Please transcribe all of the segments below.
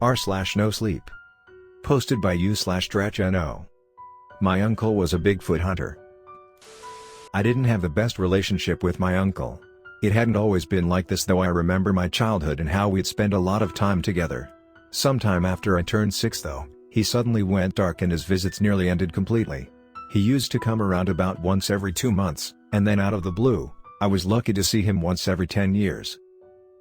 r/NoSleep. Posted by u/Drechenaux. My uncle was a Bigfoot hunter. I didn't have the best relationship with my uncle. It hadn't always been like this, though. I remember my childhood and how we'd spend a lot of time together. Sometime after I turned 6 though, he suddenly went dark and his visits nearly ended completely. He used to come around about once every 2 months, and then out of the blue, I was lucky to see him once every 10 years.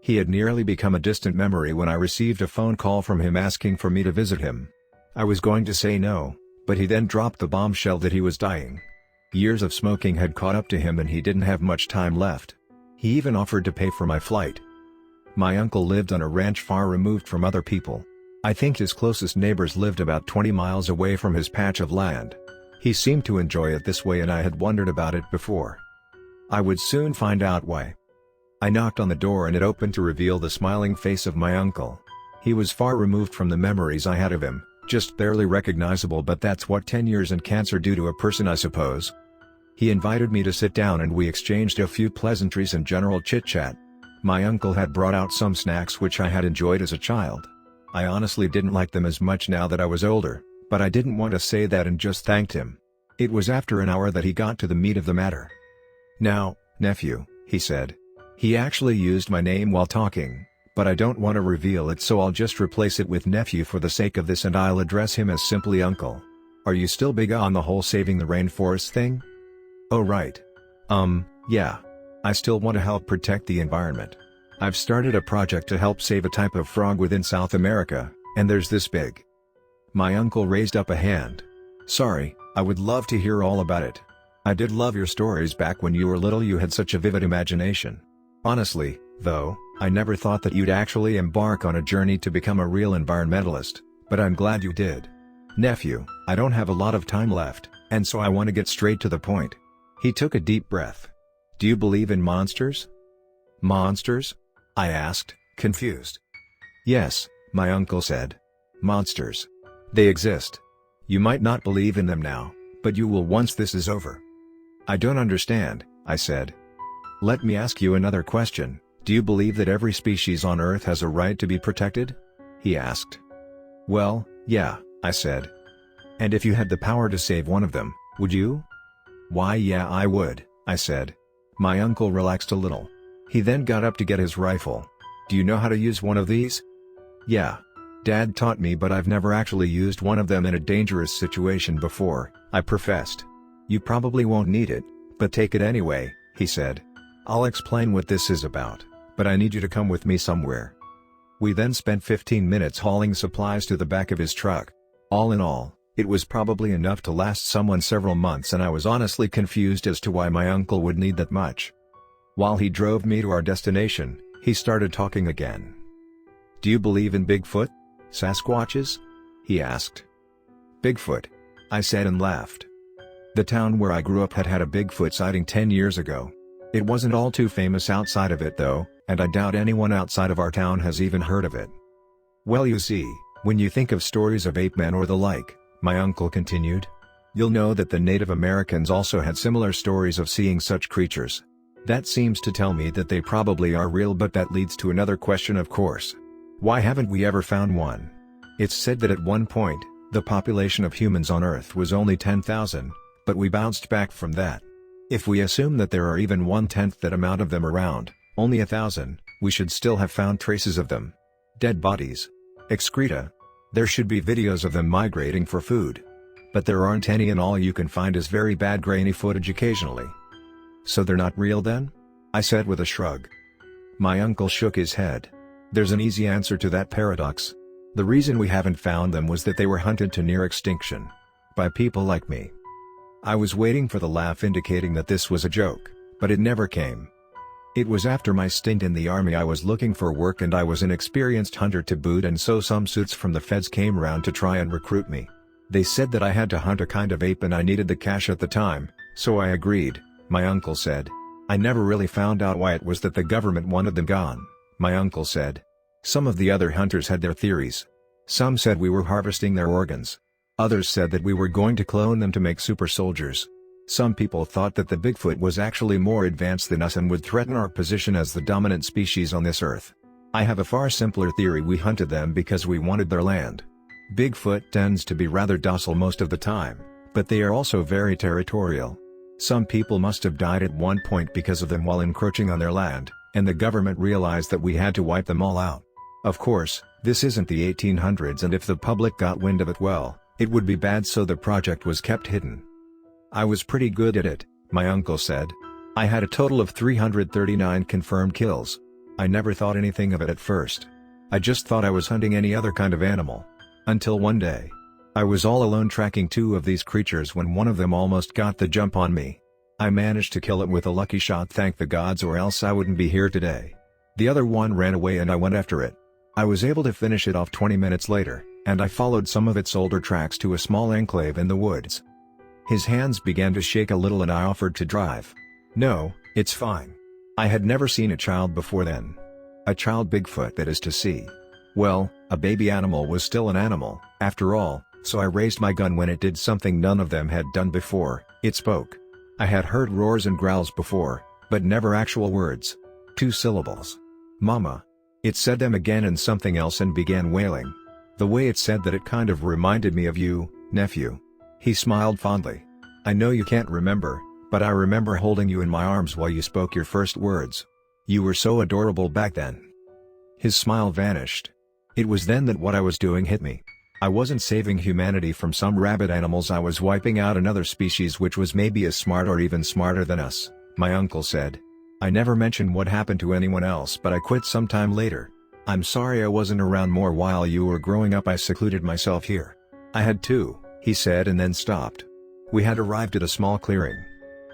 He had nearly become a distant memory when I received a phone call from him asking for me to visit him. I was going to say no, but he then dropped the bombshell that he was dying. Years of smoking had caught up to him and he didn't have much time left. He even offered to pay for my flight. My uncle lived on a ranch far removed from other people. I think his closest neighbors lived about 20 miles away from his patch of land. He seemed to enjoy it this way and I had wondered about it before. I would soon find out why. I knocked on the door and it opened to reveal the smiling face of my uncle. He was far removed from the memories I had of him, just barely recognizable, but that's what 10 years and cancer do to a person, I suppose. He invited me to sit down and we exchanged a few pleasantries and general chit-chat. My uncle had brought out some snacks which I had enjoyed as a child. I honestly didn't like them as much now that I was older, but I didn't want to say that and just thanked him. It was after an hour that he got to the meat of the matter. "Now, nephew," he said. He actually used my name while talking, but I don't want to reveal it, so I'll just replace it with nephew for the sake of this, and I'll address him as simply uncle. "Are you still big on the whole saving the rainforest thing?" "Oh right. Yeah. I still want to help protect the environment. I've started a project to help save a type of frog within South America, and there's this big." My uncle raised up a hand. "Sorry, I would love to hear all about it. I did love your stories back when you were little. You had such a vivid imagination. Honestly, though, I never thought that you'd actually embark on a journey to become a real environmentalist, but I'm glad you did. Nephew, I don't have a lot of time left, and so I want to get straight to the point." He took a deep breath. "Do you believe in monsters?" "Monsters?" I asked, confused. "Yes," my uncle said. "Monsters. They exist. You might not believe in them now, but you will once this is over." "I don't understand," I said. "Let me ask you another question. Do you believe that every species on Earth has a right to be protected?" he asked. "Well, yeah," I said. "And if you had the power to save one of them, would you?" "Why yeah, I would," I said. My uncle relaxed a little. He then got up to get his rifle. "Do you know how to use one of these?" "Yeah. Dad taught me, but I've never actually used one of them in a dangerous situation before," I professed. "You probably won't need it, but take it anyway," he said. "I'll explain what this is about, but I need you to come with me somewhere." We then spent 15 minutes hauling supplies to the back of his truck. All in all, it was probably enough to last someone several months, and I was honestly confused as to why my uncle would need that much. While he drove me to our destination, he started talking again. "Do you believe in Bigfoot? Sasquatches?" he asked. "Bigfoot," I said and laughed. The town where I grew up had a Bigfoot sighting 10 years ago. It wasn't all too famous outside of it though, and I doubt anyone outside of our town has even heard of it. "Well, you see, when you think of stories of ape men or the like," my uncle continued, "you'll know that the Native Americans also had similar stories of seeing such creatures. That seems to tell me that they probably are real, but that leads to another question, of course. Why haven't we ever found one? It's said that at one point, the population of humans on Earth was only 10,000, but we bounced back from that. If we assume that there are even 1/10 that amount of them around, only 1,000, we should still have found traces of them. Dead bodies. Excreta. There should be videos of them migrating for food. But there aren't any, and all you can find is very bad grainy footage occasionally." "So they're not real then?" I said with a shrug. My uncle shook his head. "There's an easy answer to that paradox. The reason we haven't found them was that they were hunted to near extinction. By people like me." I was waiting for the laugh indicating that this was a joke, but it never came. It was after my stint in the army. I was looking for work and I was an experienced hunter to boot, and so some suits from the feds came round to try and recruit me. They said that I had to hunt a kind of ape and I needed the cash at the time, so I agreed, my uncle said. "I never really found out why it was that the government wanted them gone," my uncle said. "Some of the other hunters had their theories. Some said we were harvesting their organs. Others said that we were going to clone them to make super soldiers. Some people thought that the Bigfoot was actually more advanced than us and would threaten our position as the dominant species on this Earth. I have a far simpler theory: we hunted them because we wanted their land. Bigfoot tends to be rather docile most of the time, but they are also very territorial. Some people must have died at one point because of them while encroaching on their land, and the government realized that we had to wipe them all out. Of course, this isn't the 1800s, and if the public got wind of it, well, it would be bad, so the project was kept hidden. I was pretty good at it, my uncle said. I had a total of 339 confirmed kills. I never thought anything of it at first. I just thought I was hunting any other kind of animal. Until one day. I was all alone tracking two of these creatures when one of them almost got the jump on me. I managed to kill it with a lucky shot, thank the gods, or else I wouldn't be here today. The other one ran away and I went after it. I was able to finish it off 20 minutes later, and I followed some of its older tracks to a small enclave in the woods. His hands began to shake a little and I offered to drive. No, it's fine. I had never seen a child before then. A child Bigfoot, that is to see. Well, a baby animal was still an animal, after all, so I raised my gun when it did something none of them had done before: it spoke. I had heard roars and growls before, but never actual words. 2 syllables. Mama. It said them again and something else and began wailing. The way it said that, it kind of reminded me of you, nephew. He smiled fondly. I know you can't remember, but I remember holding you in my arms while you spoke your first words. You were so adorable back then. His smile vanished. It was then that what I was doing hit me. I wasn't saving humanity from some rabid animals, I was wiping out another species which was maybe as smart or even smarter than us, my uncle said. I never mentioned what happened to anyone else, but I quit sometime later. I'm sorry I wasn't around more while you were growing up. I secluded myself here. I had to, he said, and then stopped. We had arrived at a small clearing.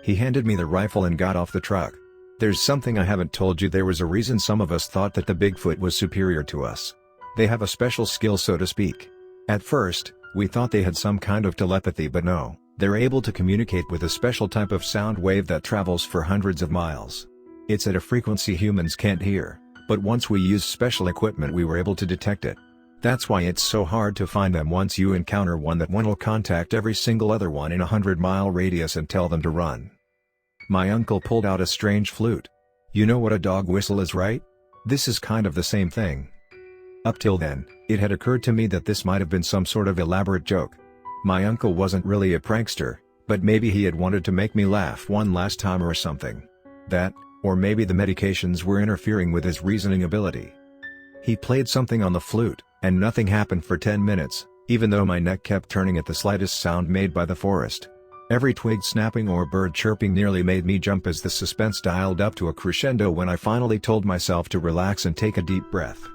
He handed me the rifle and got off the truck. There's something I haven't told you. There was a reason some of us thought that the Bigfoot was superior to us. They have a special skill, so to speak. At first, we thought they had some kind of telepathy, but no, they're able to communicate with a special type of sound wave that travels for hundreds of miles. It's at a frequency humans can't hear, but once we used special equipment we were able to detect it. That's why it's so hard to find them. Once you encounter one, that one will contact every single other one in a 100-mile radius and tell them to run. My uncle pulled out a strange flute. You know what a dog whistle is, right? This is kind of the same thing. Up till then, it had occurred to me that this might have been some sort of elaborate joke. My uncle wasn't really a prankster, but maybe he had wanted to make me laugh one last time or something. That, or maybe the medications were interfering with his reasoning ability. He played something on the flute, and nothing happened for 10 minutes, even though my neck kept turning at the slightest sound made by the forest. Every twig snapping or bird chirping nearly made me jump as the suspense dialed up to a crescendo when I finally told myself to relax and take a deep breath.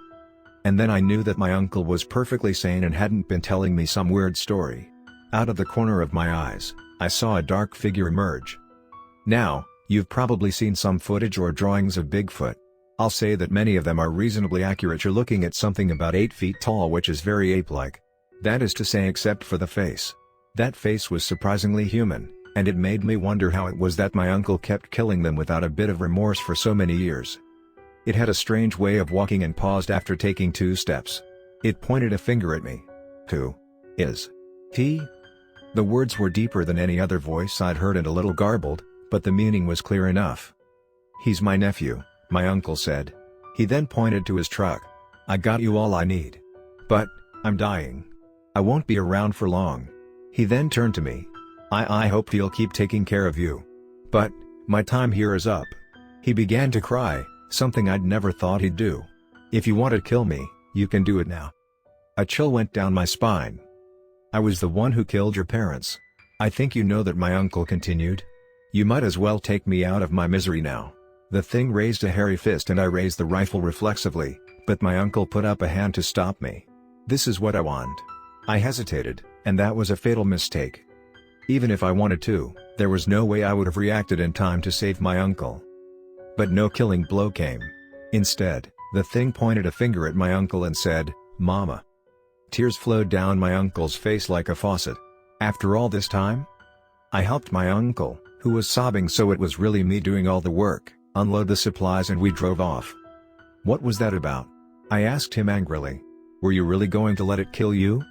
And then I knew that my uncle was perfectly sane and hadn't been telling me some weird story. Out of the corner of my eyes, I saw a dark figure emerge. Now, you've probably seen some footage or drawings of Bigfoot. I'll say that many of them are reasonably accurate. You're looking at something about 8 feet tall, which is very ape-like. That is to say, except for the face. That face was surprisingly human, and it made me wonder how it was that my uncle kept killing them without a bit of remorse for so many years. It had a strange way of walking and paused after taking 2 steps. It pointed a finger at me. Who is he? The words were deeper than any other voice I'd heard and a little garbled, but the meaning was clear enough. He's my nephew, my uncle said. He then pointed to his truck. I got you all I need. But, I'm dying. I won't be around for long. He then turned to me. I hope he'll keep taking care of you. But, my time here is up. He began to cry, something I'd never thought he'd do. If you want to kill me, you can do it now. A chill went down my spine. I was the one who killed your parents. I think you know that, my uncle continued. You might as well take me out of my misery now. The thing raised a hairy fist and I raised the rifle reflexively, but my uncle put up a hand to stop me. This is what I want. I hesitated, and that was a fatal mistake. Even if I wanted to, there was no way I would have reacted in time to save my uncle. But no killing blow came. Instead, the thing pointed a finger at my uncle and said, Mama. Tears flowed down my uncle's face like a faucet. After all this time? I helped my uncle, who was sobbing so it was really me doing all the work, unload the supplies, and we drove off. What was that about? I asked him angrily. Were you really going to let it kill you?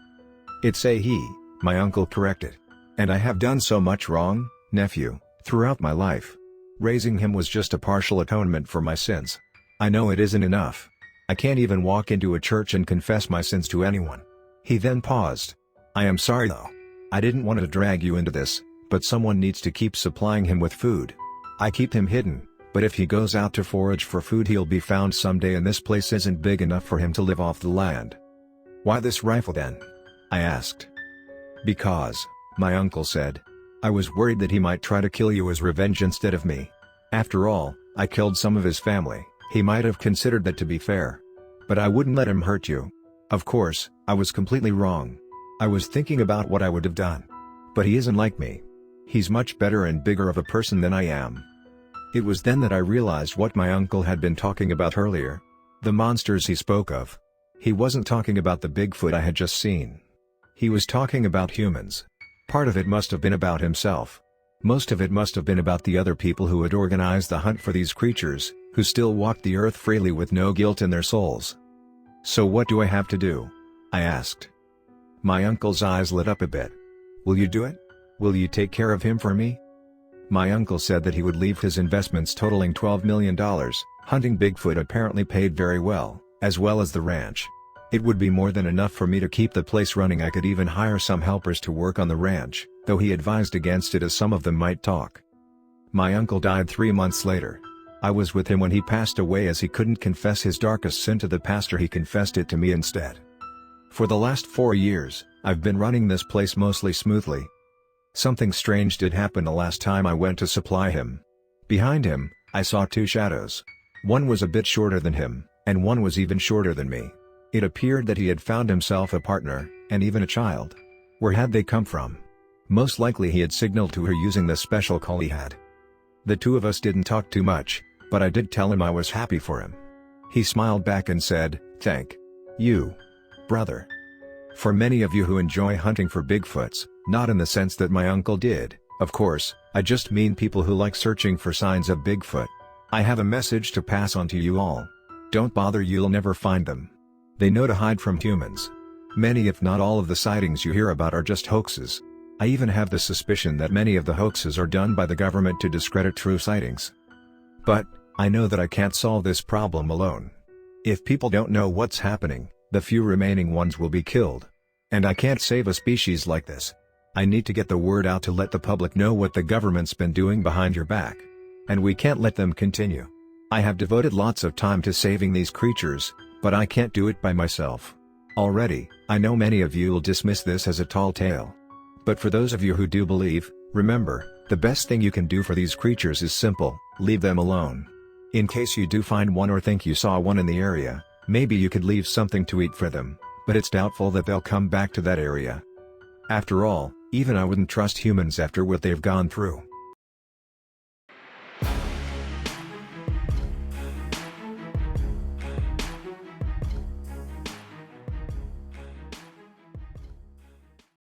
It's a he, my uncle corrected. And I have done so much wrong, nephew, throughout my life. Raising him was just a partial atonement for my sins. I know it isn't enough. I can't even walk into a church and confess my sins to anyone." He then paused. "I am sorry though. I didn't want to drag you into this, but someone needs to keep supplying him with food. I keep him hidden, but if he goes out to forage for food he'll be found someday, and this place isn't big enough for him to live off the land." "Why this rifle then?" I asked. "Because," my uncle said, "I was worried that he might try to kill you as revenge instead of me. After all, I killed some of his family. He might have considered that to be fair. But I wouldn't let him hurt you. Of course, I was completely wrong. I was thinking about what I would have done. But he isn't like me. He's much better and bigger of a person than I am." It was then that I realized what my uncle had been talking about earlier. The monsters he spoke of. He wasn't talking about the Bigfoot I had just seen. He was talking about humans. Part of it must have been about himself. Most of it must have been about the other people who had organized the hunt for these creatures, who still walked the earth freely with no guilt in their souls. "So what do I have to do?" I asked. My uncle's eyes lit up a bit. "Will you do it? Will you take care of him for me?" My uncle said that he would leave his investments totaling $12 million. Hunting Bigfoot apparently paid very well as the ranch. It would be more than enough for me to keep the place running. I could even hire some helpers to work on the ranch, though he advised against it as some of them might talk. My uncle died 3 months later. I was with him when he passed away. As he couldn't confess his darkest sin to the pastor, he confessed it to me instead. For the last 4 years, I've been running this place mostly smoothly. Something strange did happen the last time I went to supply him. Behind him, I saw 2 shadows. One was a bit shorter than him, and one was even shorter than me. It appeared that he had found himself a partner, and even a child. Where had they come from? Most likely he had signaled to her using the special call he had. The 2 of us didn't talk too much, but I did tell him I was happy for him. He smiled back and said, "Thank you, brother." For many of you who enjoy hunting for Bigfoots, not in the sense that my uncle did, of course, I just mean people who like searching for signs of Bigfoot, I have a message to pass on to you all. Don't bother, you'll never find them. They know to hide from humans. Many if not all of the sightings you hear about are just hoaxes. I even have the suspicion that many of the hoaxes are done by the government to discredit true sightings. But, I know that I can't solve this problem alone. If people don't know what's happening, the few remaining ones will be killed. And I can't save a species like this. I need to get the word out to let the public know what the government's been doing behind your back. And we can't let them continue. I have devoted lots of time to saving these creatures, but I can't do it by myself. Already, I know many of you will dismiss this as a tall tale. But for those of you who do believe, remember, the best thing you can do for these creatures is simple: leave them alone. In case you do find one or think you saw one in the area, maybe you could leave something to eat for them, but it's doubtful that they'll come back to that area. After all, even I wouldn't trust humans after what they've gone through.